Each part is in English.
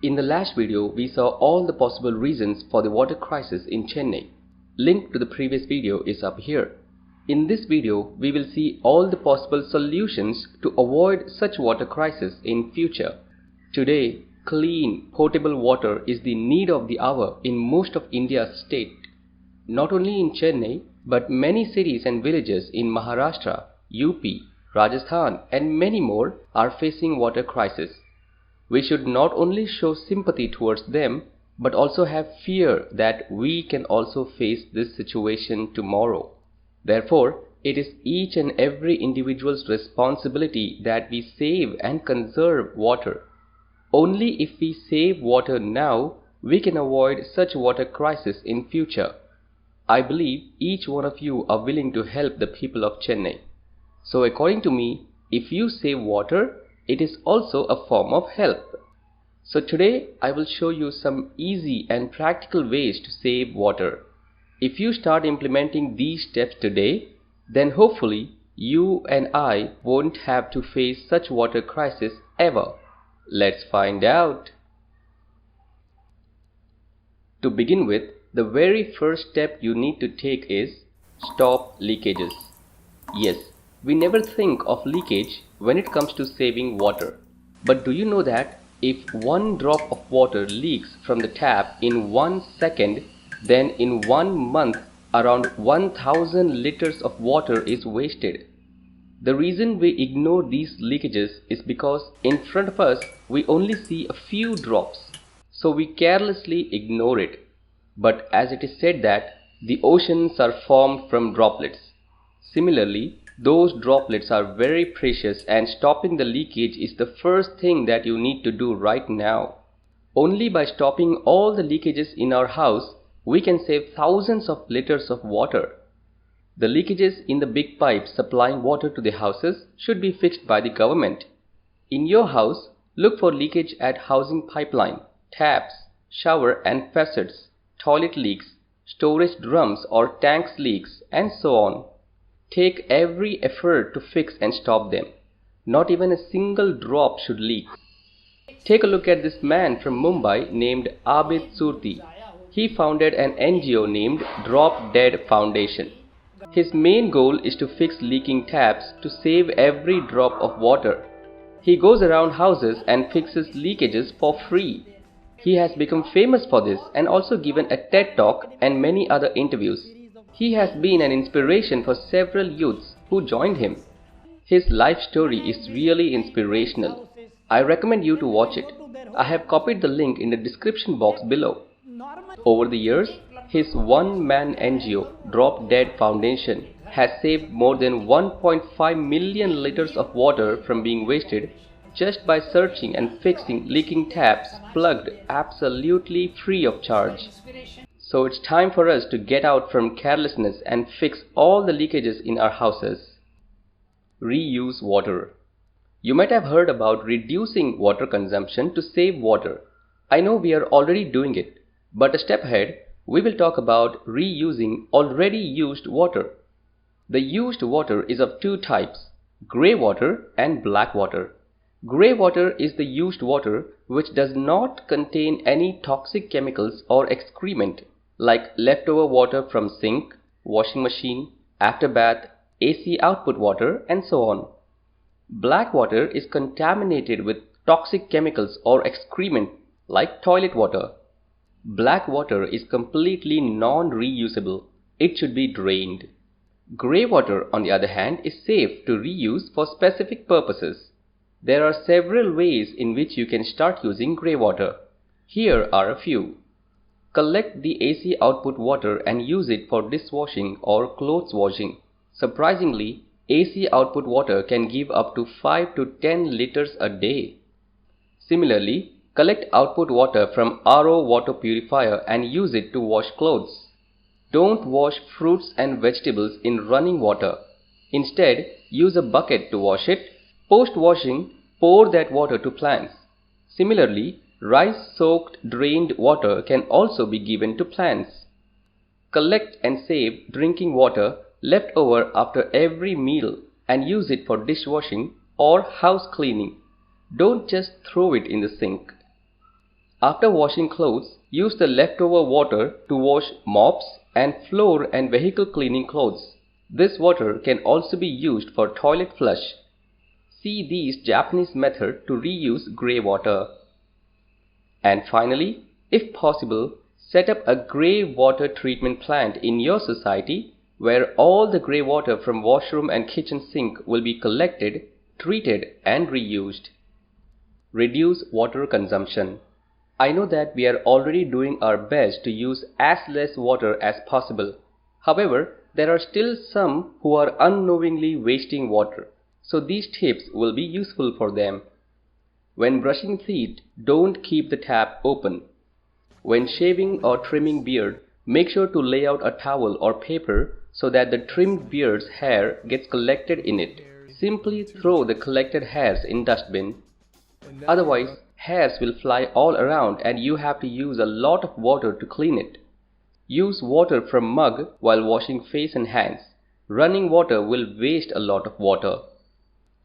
In the last video, we saw all the possible reasons for the water crisis in Chennai. Link to the previous video is up here. In this video, we will see all the possible solutions to avoid such water crisis in future. Today, clean, potable water is the need of the hour in most of India's state. Not only in Chennai, but many cities and villages in Maharashtra, UP, Rajasthan and many more are facing water crisis. We should not only show sympathy towards them, but also have fear that we can also face this situation tomorrow. Therefore, it is each and every individual's responsibility that we save and conserve water. Only if we save water now, we can avoid such water crisis in future. I believe each one of you are willing to help the people of Chennai. So according to me, if you save water, it is also a form of help. So today I will show you some easy and practical ways to save water. If you start implementing these steps today, then hopefully you and I won't have to face such water crisis ever. Let's find out. To begin with, the very first step you need to take is stop leakages. Yes, we never think of leakage when it comes to saving water. But do you know that if one drop of water leaks from the tap in 1 second, then in 1 month around 1000 liters of water is wasted. The reason we ignore these leakages is because in front of us we only see a few drops, so we carelessly ignore it. But as it is said that the oceans are formed from droplets. Similarly, those droplets are very precious and stopping the leakage is the first thing that you need to do right now. Only by stopping all the leakages in our house, we can save thousands of liters of water. The leakages in the big pipes supplying water to the houses should be fixed by the government. In your house, look for leakage at housing pipeline, taps, shower and faucets, toilet leaks, storage drums or tanks leaks, and so on. Take every effort to fix and stop them. Not even a single drop should leak. Take a look at this man from Mumbai named Aabid Surti. He founded an NGO named Drop Dead Foundation. His main goal is to fix leaking taps to save every drop of water. He goes around houses and fixes leakages for free. He has become famous for this and also given a TED Talk and many other interviews. He has been an inspiration for several youths who joined him. His life story is really inspirational. I recommend you to watch it. I have copied the link in the description box below. Over the years, his one-man NGO, Drop Dead Foundation, has saved more than 1.5 million liters of water from being wasted just by searching and fixing leaking taps plugged absolutely free of charge. So it's time for us to get out from carelessness and fix all the leakages in our houses. Reuse water. You might have heard about reducing water consumption to save water. I know we are already doing it, but a step ahead, we will talk about reusing already used water. The used water is of two types, grey water and black water. Grey water is the used water which does not contain any toxic chemicals or excrement like leftover water from sink, washing machine, after bath, AC output water and so on. Black water is contaminated with toxic chemicals or excrement like toilet water. Black water is completely non-reusable. It should be drained. Grey water, on the other hand, is safe to reuse for specific purposes. There are several ways in which you can start using grey water. Here are a few. Collect the AC output water and use it for dishwashing or clothes washing. Surprisingly, AC output water can give up to 5 to 10 liters a day. Similarly, collect output water from RO water purifier and use it to wash clothes. Don't wash fruits and vegetables in running water. Instead, use a bucket to wash it. Post-washing, pour that water to plants. Similarly, rice-soaked drained water can also be given to plants. Collect and save drinking water left over after every meal and use it for dishwashing or house cleaning. Don't just throw it in the sink. After washing clothes, use the leftover water to wash mops and floor and vehicle cleaning clothes. This water can also be used for toilet flush. See this Japanese method to reuse grey water. And finally, if possible, set up a grey water treatment plant in your society where all the grey water from washroom and kitchen sink will be collected, treated and reused. Reduce water consumption. I know that we are already doing our best to use as less water as possible. However, there are still some who are unknowingly wasting water, so these tips will be useful for them. When brushing teeth, don't keep the tap open. When shaving or trimming beard, make sure to lay out a towel or paper so that the trimmed beard's hair gets collected in it. Simply throw the collected hairs in dustbin. Otherwise, hairs will fly all around and you have to use a lot of water to clean it. Use water from mug while washing face and hands. Running water will waste a lot of water.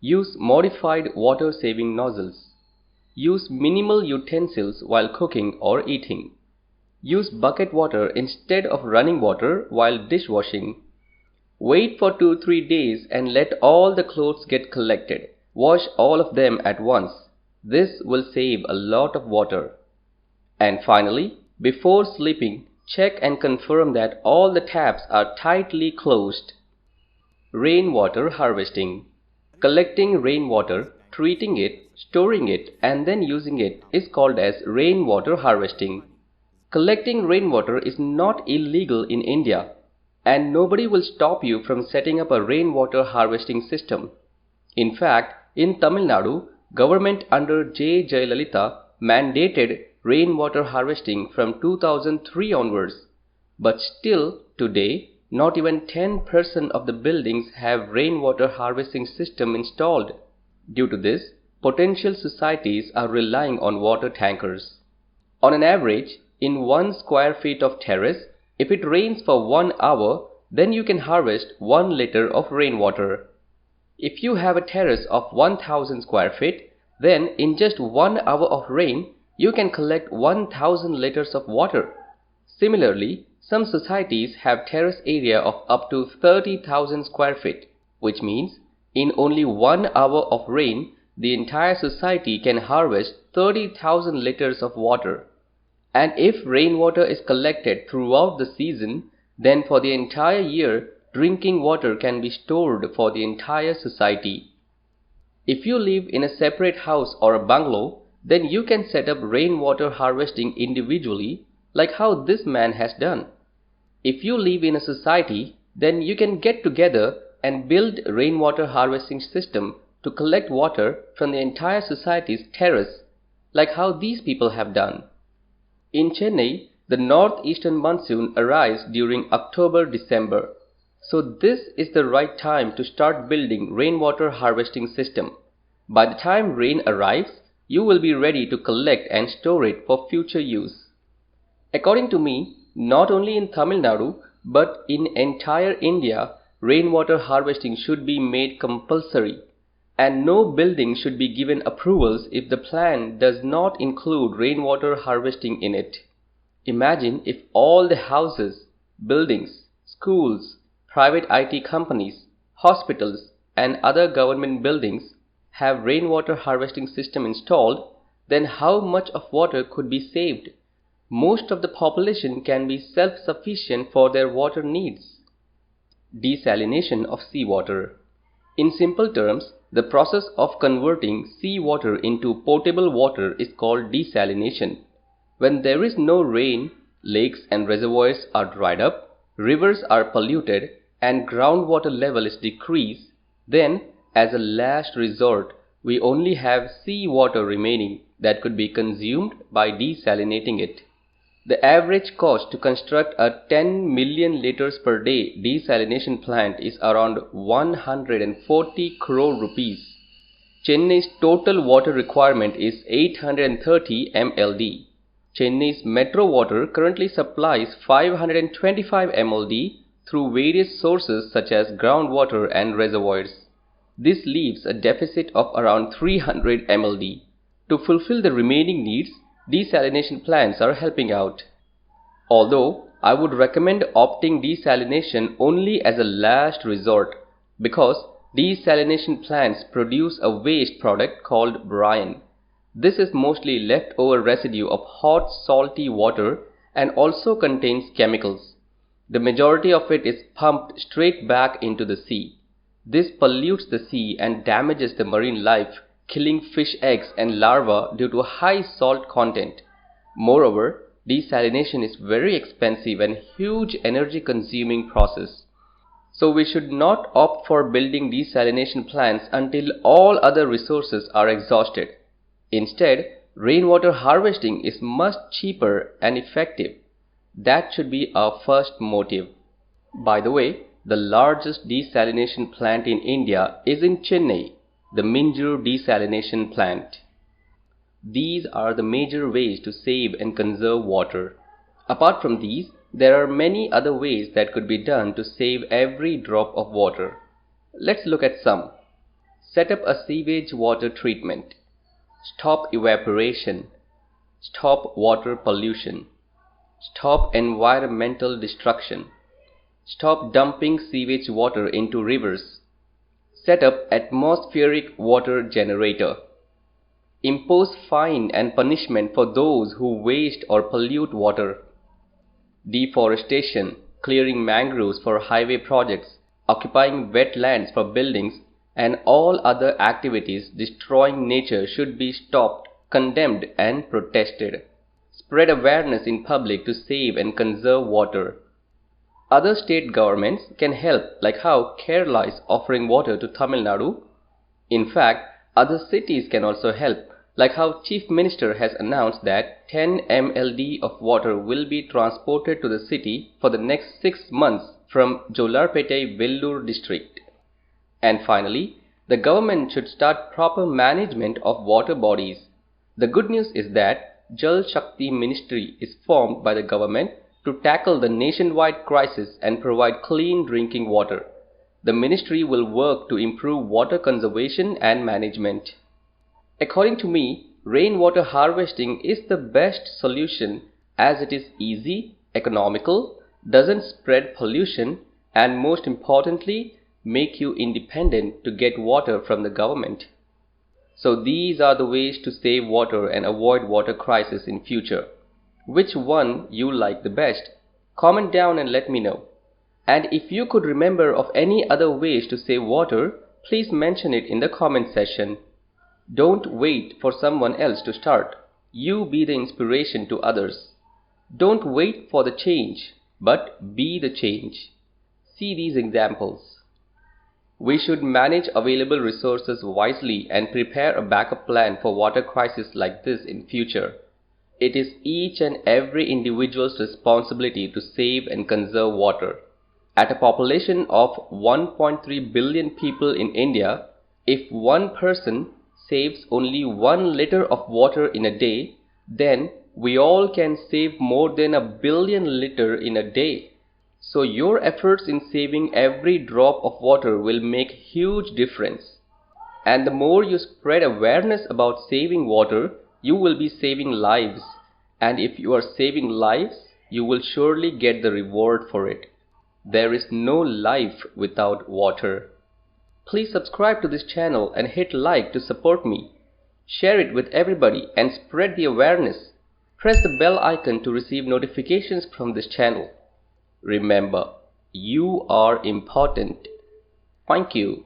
Use modified water-saving nozzles. Use minimal utensils while cooking or eating. Use bucket water instead of running water while dishwashing. Wait for 2-3 days and let all the clothes get collected. Wash all of them at once. This will save a lot of water. And finally, before sleeping, check and confirm that all the taps are tightly closed. Rainwater harvesting. Collecting rainwater, treating it, storing it, and then using it is called as rainwater harvesting. Collecting rainwater is not illegal in India, and nobody will stop you from setting up a rainwater harvesting system. In fact, in Tamil Nadu, government under J. Jayalalitha mandated rainwater harvesting from 2003 onwards. But still, today, not even 10% of the buildings have rainwater harvesting system installed. Due to this, potential societies are relying on water tankers. On an average, in 1 square feet of terrace, if it rains for 1 hour, then you can harvest 1 liter of rainwater. If you have a terrace of 1000 square feet, then in just 1 hour of rain, you can collect 1000 liters of water. Similarly, some societies have terrace area of up to 30,000 square feet, which means in only 1 hour of rain, the entire society can harvest 30,000 liters of water. And if rainwater is collected throughout the season, then for the entire year, drinking water can be stored for the entire society. If you live in a separate house or a bungalow, then you can set up rainwater harvesting individually, like how this man has done. If you live in a society, then you can get together and build a rainwater harvesting system to collect water from the entire society's terrace, like how these people have done. In Chennai, the northeastern monsoon arrives during October-December. So this is the right time to start building rainwater harvesting system. By the time rain arrives, you will be ready to collect and store it for future use. According to me, not only in Tamil Nadu, but in entire India, rainwater harvesting should be made compulsory, and no building should be given approvals if the plan does not include rainwater harvesting in it. Imagine if all the houses, buildings, schools, private IT companies, hospitals, and other government buildings have rainwater harvesting system installed, then how much of water could be saved? Most of the population can be self-sufficient for their water needs. Desalination of seawater. In simple terms, the process of converting seawater into potable water is called desalination. When there is no rain, lakes and reservoirs are dried up, rivers are polluted, and groundwater level is decreased, then, as a last resort, we only have seawater remaining that could be consumed by desalinating it. The average cost to construct a 10 million liters per day desalination plant is around 140 crore rupees. Chennai's total water requirement is 830 MLD. Chennai's metro water currently supplies 525 MLD through various sources such as groundwater and reservoirs. This leaves a deficit of around 300 MLD. To fulfill the remaining needs, Desalination plants are helping out. Although I would recommend opting desalination only as a last resort because desalination plants produce a waste product called brine. This is mostly leftover residue of hot salty water and also contains chemicals. The majority of it is pumped straight back into the sea. This pollutes the sea and damages the marine life, killing fish eggs and larvae due to a high salt content. Moreover, desalination is very expensive and huge energy consuming process. So we should not opt for building desalination plants until all other resources are exhausted. Instead, rainwater harvesting is much cheaper and effective. That should be our first motive. By the way, the largest desalination plant in India is in Chennai, the Minjur Desalination Plant. These are the major ways to save and conserve water. Apart from these, there are many other ways that could be done to save every drop of water. Let's look at some. Set up a sewage water treatment. Stop evaporation. Stop water pollution. Stop environmental destruction. Stop dumping sewage water into rivers. Set up atmospheric water generator. Impose fine and punishment for those who waste or pollute water. Deforestation, clearing mangroves for highway projects, occupying wetlands for buildings, and all other activities destroying nature should be stopped, condemned, and protested. Spread awareness in public to save and conserve water. Other state governments can help, like how Kerala is offering water to Tamil Nadu. In fact, other cities can also help, like how Chief Minister has announced that 10 mld of water will be transported to the city for the next 6 months from Jollarpete Vellore district. And finally, the government should start proper management of water bodies. The good news is that Jal Shakti Ministry is formed by the government to tackle the nationwide crisis and provide clean drinking water. The ministry will work to improve water conservation and management. According to me, rainwater harvesting is the best solution as it is easy, economical, doesn't spread pollution, and most importantly, make you independent to get water from the government. So these are the ways to save water and avoid water crisis in future. Which one you like the best? Comment down and let me know. And if you could remember of any other ways to save water, please mention it in the comment section. Don't wait for someone else to start. You be the inspiration to others. Don't wait for the change, but be the change. See these examples. We should manage available resources wisely and prepare a backup plan for water crises like this in future. It is each and every individual's responsibility to save and conserve water. At a population of 1.3 billion people in India, if one person saves only 1 liter of water in a day, then we all can save more than 1 billion liters in a day. So your efforts in saving every drop of water will make huge difference. And the more you spread awareness about saving water, you will be saving lives. And if you are saving lives, you will surely get the reward for it. There is no life without water. Please subscribe to this channel and hit like to support me. Share it with everybody and spread the awareness. Press the bell icon to receive notifications from this channel. Remember, you are important. Thank you.